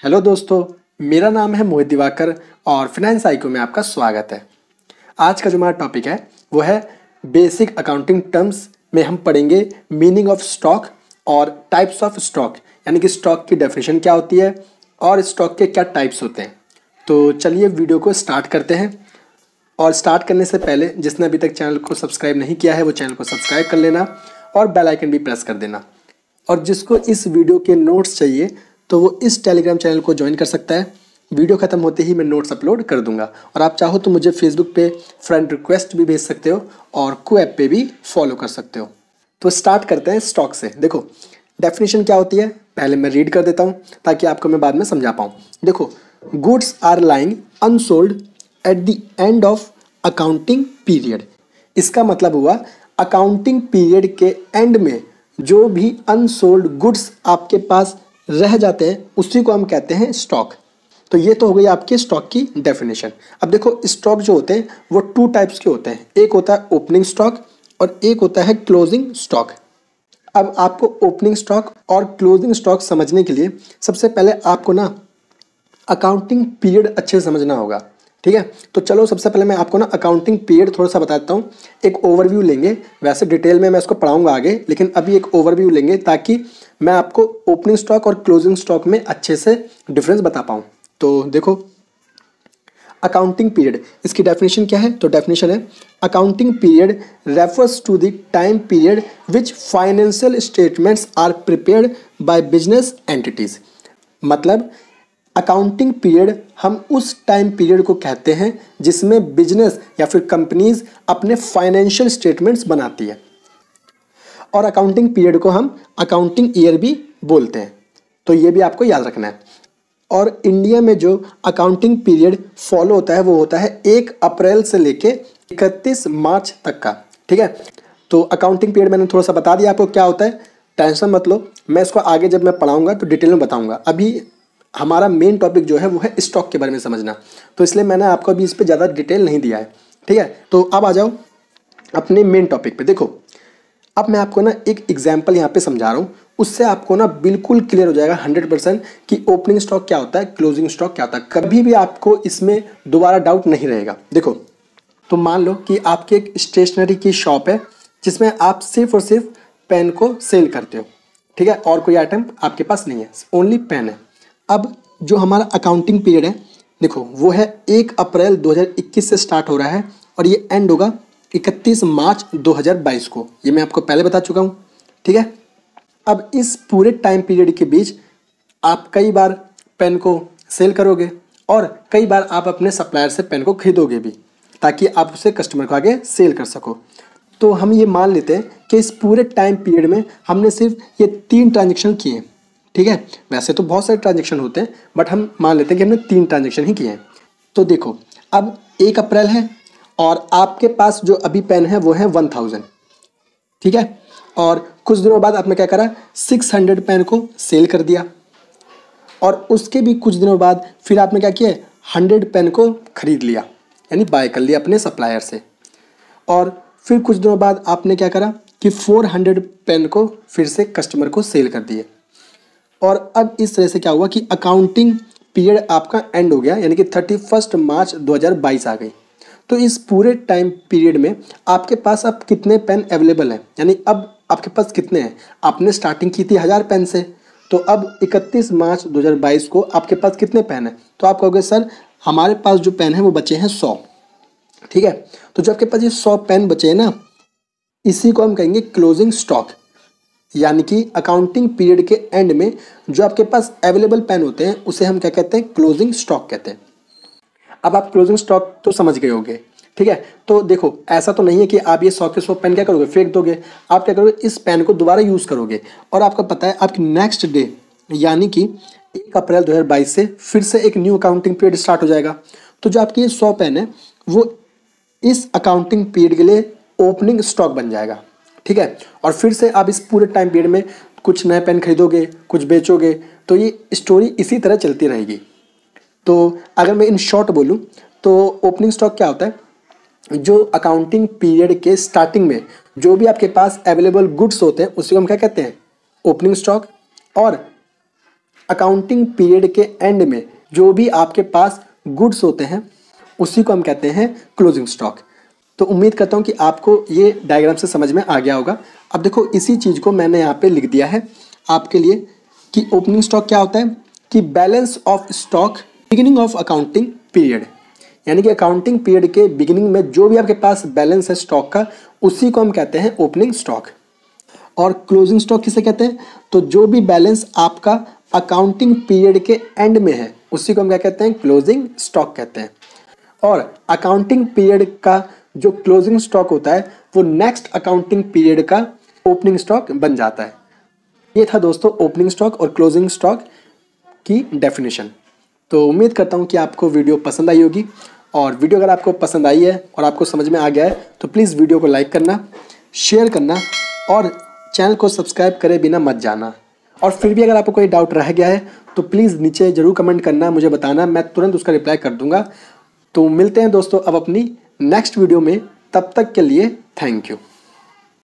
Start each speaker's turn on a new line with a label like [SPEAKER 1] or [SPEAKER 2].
[SPEAKER 1] Hello दोस्तों, मेरा नाम है मोहित दिवाकर और फिनेंस आईक्यू में आपका स्वागत है। आज का जो हमारा टॉपिक है वो है बेसिक अकाउंटिंग टर्म्स में हम पढ़ेंगे मीनिंग ऑफ स्टॉक और टाइप्स ऑफ स्टॉक, यानी कि स्टॉक की डेफिनेशन क्या होती है और स्टॉक के क्या टाइप्स होते हैं। तो चलिए वीडियो को स्टार्ट करते हैं। और स्टार्ट करने से पहले जिसने अभी तक चैनल को सब्सक्राइब नहीं किया है वो चैनल को सब्सक्राइब कर लेना और बेल आइकन भी प्रेस कर देना। और जिसको इस वीडियो के नोट्स चाहिए तो वो इस टेलीग्राम चैनल को ज्वाइन कर सकता है। वीडियो खत्म होते ही मैं नोट्स अपलोड कर दूंगा। और आप चाहो तो मुझे फेसबुक पे फ्रेंड रिक्वेस्ट भी भेज सकते हो और को ऐप पे भी फॉलो कर सकते हो। तो स्टार्ट करते हैं स्टॉक से। देखो डेफिनेशन क्या होती है पहले मैं रीड कर देता हूँ ताकि आपको मैं बाद में समझा पाऊँ। देखो, goods are lying unsold at the end of accounting period. इसका मतलब हुआ अकाउंटिंग पीरियड के एंड में जो भी अनसोल्ड गुड्स आपके पास रह जाते हैं उसी को हम कहते हैं स्टॉक। तो ये तो हो गई आपके स्टॉक की डेफिनेशन। अब देखो स्टॉक जो होते हैं वो टू टाइप्स के होते हैं, एक होता है ओपनिंग स्टॉक और एक होता है क्लोजिंग स्टॉक। अब आपको ओपनिंग स्टॉक और क्लोजिंग स्टॉक समझने के लिए सबसे पहले आपको ना अकाउंटिंग पीरियड अच्छे से समझना होगा, ठीक है। तो चलो सबसे पहले मैं आपको ना अकाउंटिंग पीरियड थोड़ा सा बताता हूँ। एक ओवरव्यू लेंगे, वैसे डिटेल में मैं इसको पढ़ाऊंगा आगे, लेकिन अभी एक ओवरव्यू लेंगे ताकि मैं आपको ओपनिंग स्टॉक और क्लोजिंग स्टॉक में अच्छे से डिफरेंस बता पाऊँ। तो देखो अकाउंटिंग पीरियड, इसकी डेफिनेशन क्या है? तो डेफिनेशन है accounting period refers to the time period which financial statements are prepared by business entities. मतलब अकाउंटिंग पीरियड हम उस टाइम पीरियड को कहते हैं जिसमें बिजनेस या फिर कंपनीज अपने फाइनेंशियल स्टेटमेंट्स बनाती है। और अकाउंटिंग पीरियड को हम अकाउंटिंग ईयर भी बोलते हैं, तो ये भी आपको याद रखना है। और इंडिया में जो अकाउंटिंग पीरियड फॉलो होता है वो होता है 1 अप्रैल से लेके 31 मार्च तक का, ठीक है। तो अकाउंटिंग पीरियड मैंने थोड़ा सा बता दिया आपको क्या होता है, टेंशन मत लो, मैं इसको आगे जब मैं पढ़ाऊंगा तो डिटेल में बताऊंगा। अभी हमारा मेन टॉपिक जो है वो है स्टॉक के बारे में समझना, तो इसलिए मैंने आपको अभी इस पर ज़्यादा डिटेल नहीं दिया है, ठीक है। तो अब आ जाओ अपने मेन टॉपिक पे। देखो अब मैं आपको ना एक एग्जांपल यहाँ पे समझा रहा हूँ, उससे आपको ना बिल्कुल क्लियर हो जाएगा 100% कि ओपनिंग स्टॉक क्या होता है, क्लोजिंग स्टॉक क्या होता है। कभी भी आपको इसमें दोबारा डाउट नहीं रहेगा। देखो तो मान लो कि आपकी एक स्टेशनरी की शॉप है जिसमें आप सिर्फ और सिर्फ पेन को सेल करते हो, ठीक है, और कोई आइटम आपके पास नहीं है, ओनली पेन है। अब जो हमारा अकाउंटिंग पीरियड है देखो वो है 1 अप्रैल 2021 से स्टार्ट हो रहा है और ये एंड होगा 31 मार्च 2022 को। ये मैं आपको पहले बता चुका हूँ, ठीक है। अब इस पूरे टाइम पीरियड के बीच आप कई बार पेन को सेल करोगे और कई बार आप अपने सप्लायर से पेन को खरीदोगे भी ताकि आप उसे कस्टमर को आगे सेल कर सको। तो हम ये मान लेते हैं कि इस पूरे टाइम पीरियड में हमने सिर्फ ये 3 ट्रांजेक्शन किए हैं, ठीक है। वैसे तो बहुत सारे ट्रांजेक्शन होते हैं बट हम मान लेते हैं कि हमने 3 ट्रांजेक्शन ही किए हैं। तो देखो अब 1 अप्रैल है और आपके पास जो अभी पेन है वो है 1000, ठीक है। और कुछ दिनों बाद आपने क्या करा, 600 पेन को सेल कर दिया और उसके भी कुछ दिनों बाद फिर आपने क्या किया, 100 पेन को खरीद लिया, यानी बाय कर लिया अपने सप्लायर से। और फिर कुछ दिनों बाद आपने क्या करा कि 400 पेन को फिर से कस्टमर को सेल कर दिए। और अब इस तरह से क्या हुआ कि अकाउंटिंग पीरियड आपका एंड हो गया, यानी कि 31 मार्च 2022 आ गई। तो इस पूरे टाइम पीरियड में आपके पास अब कितने पेन अवेलेबल हैं, यानी अब आपके पास कितने हैं। आपने स्टार्टिंग की थी 1000 पेन से, तो अब 31 मार्च 2022 को आपके पास कितने पेन हैं। तो आप कहोगे सर हमारे पास जो पेन है वो बचे हैं 100, ठीक है। तो जो आपके पास ये 100 पेन बचे हैं ना, इसी को हम कहेंगे क्लोजिंग स्टॉक, यानी कि अकाउंटिंग पीरियड के एंड में जो आपके पास अवेलेबल पेन होते हैं उसे हम क्या कहते हैं, क्लोजिंग स्टॉक कहते हैं। अब आप क्लोजिंग स्टॉक तो समझ गए होंगे, ठीक है। तो देखो ऐसा तो नहीं है कि आप ये 100 के 100 पेन क्या करोगे, फेंक दोगे। आप क्या करोगे, इस पेन को दोबारा यूज़ करोगे और आपको पता है आपकी नेक्स्ट डे यानी कि 1 अप्रैल 2022 से फिर से एक न्यू अकाउंटिंग पीरियड स्टार्ट हो जाएगा। तो जो आपकी ये 100 पेन है वो इस अकाउंटिंग पीरियड के लिए ओपनिंग स्टॉक बन जाएगा, ठीक है। और फिर से आप इस पूरे टाइम पीरियड में कुछ नए पेन खरीदोगे, कुछ बेचोगे, तो ये स्टोरी इसी तरह चलती रहेगी। तो अगर मैं इन शॉर्ट बोलूँ तो ओपनिंग स्टॉक क्या होता है, जो अकाउंटिंग पीरियड के स्टार्टिंग में जो भी आपके पास अवेलेबल गुड्स होते हैं उसी को हम क्या कहते हैं, ओपनिंग स्टॉक। और अकाउंटिंग पीरियड के एंड में जो भी आपके पास गुड्स होते हैं उसी को हम कहते हैं क्लोजिंग स्टॉक। तो उम्मीद करता हूँ कि आपको ये डायग्राम से समझ में आ गया होगा। अब देखो इसी चीज़ को मैंने यहाँ पे लिख दिया है आपके लिए कि ओपनिंग स्टॉक क्या होता है कि balance of stock beginning of accounting period, यानी कि अकाउंटिंग पीरियड के बिगिनिंग में जो भी आपके पास बैलेंस है स्टॉक का उसी को हम कहते हैं ओपनिंग स्टॉक। और क्लोजिंग स्टॉक किसे कहते हैं, तो जो भी बैलेंस आपका अकाउंटिंग पीरियड के एंड में है उसी को हम क्या कहते हैं, क्लोजिंग स्टॉक कहते हैं। और अकाउंटिंग पीरियड का जो क्लोजिंग स्टॉक होता है वो नेक्स्ट अकाउंटिंग पीरियड का ओपनिंग स्टॉक बन जाता है। ये था दोस्तों ओपनिंग स्टॉक और क्लोजिंग स्टॉक की डेफिनेशन। तो उम्मीद करता हूँ कि आपको वीडियो पसंद आई होगी, और वीडियो अगर आपको पसंद आई है और आपको समझ में आ गया है तो प्लीज़ वीडियो को लाइक करना, शेयर करना और चैनल को सब्सक्राइब करे बिना मत जाना। और फिर भी अगर आपको कोई डाउट रह गया है तो प्लीज़ नीचे ज़रूर कमेंट करना, मुझे बताना, मैं तुरंत उसका रिप्लाई कर दूंगा। तो मिलते हैं दोस्तों अब अपनी नेक्स्ट वीडियो में, तब तक के लिए थैंक यू।